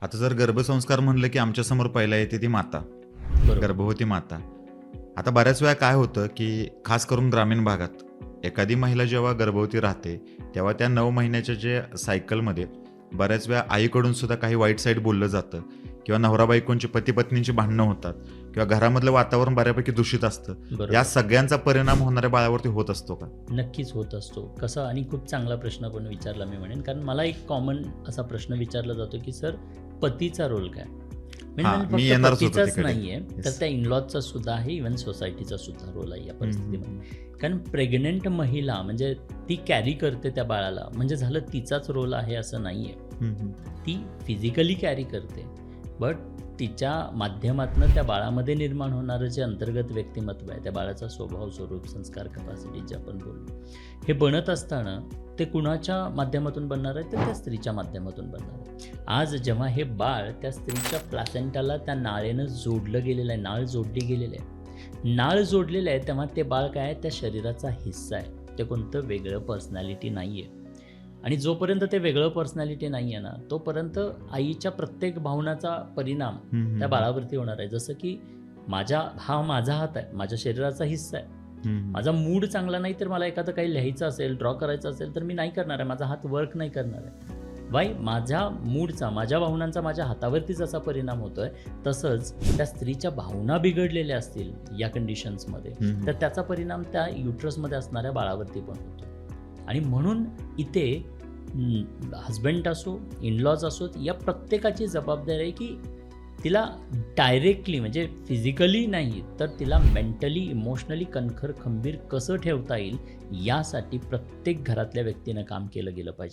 आता जर गर्भसंस्कार म्हणलं की आमच्यासमोर पहिला येते ती माता, बरोबर. गर्भवती माता. आता बऱ्याच वेळा काय होतं की खास करून ग्रामीण भागात एखादी महिला जेव्हा गर्भवती राहते तेव्हा त्या 9 महिन्याच्या जे सायकलमध्ये बऱ्याच वेळा आईकडून सुद्धा काही वाईट साईड बोललं जातं किंवा नवरा बायकोंची पती पत्नींची भांडणं होतात किंवा घरामधलं वातावरण बऱ्यापैकी दूषित असतं. बरोबर. या सगळ्यांचा परिणाम होणाऱ्या बाळावरती होत असतो का? नक्कीच होत असतो. कसं, आणि खूप चांगला प्रश्न पण विचारला मी म्हणेन, कारण मला एक कॉमन असा प्रश्न विचारला जातो की सर, पतीचा रोल काय? हां, म्हणजे मी फक्त येणारच होतो पतीचाच तिकडे. नाहीये, तर Yes. त्या इनलॉजचा सुद्धा आहे, इव्हन सोसायटीचा सुद्धा रोल आहे या परिस्थितीमध्ये. हम्म. कारण प्रेग्नंट महिला म्हणजे ती कॅरी करते त्या बाळाला, म्हणजे झालं तिचाच रोल आहे असं नाहीये. हम्म. ती फिजिकली कॅरी करते, बट तिच्या माध्यमातून त्या बाळामध्ये निर्माण होणारं जे अंतर्गत व्यक्तिमत्व आहे, त्या बाळाचा स्वभाव, स्वरूप, संस्कार, कपॅसिटी जे आपण बोललो, हे बनत असताना ते कुणाच्या माध्यमातून बनणार आहे? तर त्या स्त्रीच्या माध्यमातून बनणार आहे. आज जेव्हा हे बाळ त्या स्त्रीच्या प्लासेंटाला त्या नाळेनं जोडलं गेलेलं आहे, नाळ जोडली गेलेली आहे, नाळ जोडलेलं आहे, तेव्हा ते बाळ काय आहे? त्या शरीराचा हिस्सा आहे, ते कोणतं वेगळं पर्सनॅलिटी नाही आहे. आणि जोपर्यंत ते वेगळं पर्सनॅलिटी नाही आहे ना, तोपर्यंत आईच्या प्रत्येक भावनाचा परिणाम त्या बाळावरती होणार आहे. जसं की माझा हात आहे, माझ्या शरीराचा हिस्सा आहे. माझा मूड चांगला नाही तर मला एखादं काही लिहायचं असेल, ड्रॉ करायचं असेल तर मी नाही करणार आहे, माझा हात वर्क नाही करणार आहे. वाय? माझ्या मूडचा, माझ्या भावनांचा माझ्या हातावरती जसा परिणाम होतोय, तसंच त्या स्त्रीच्या भावना बिघडलेल्या असतील या कंडिशन्समध्ये, तर त्याचा परिणाम त्या युट्रसमध्ये असणाऱ्या बाळावरती पण होतो. आणि म्हणून इथे हजबंड असो, इनलॉज असोत, या प्रत्येकाची जबाबदारी आहे की तिला डायरेक्टली म्हणजे फिजिकली नाही, तर तिला मेंटली, इमोशनली खंबीर कसं ठेवता येईल, यासाठी प्रत्येक घरातल्या व्यक्तीनं काम केलं गेलं पाहिजे.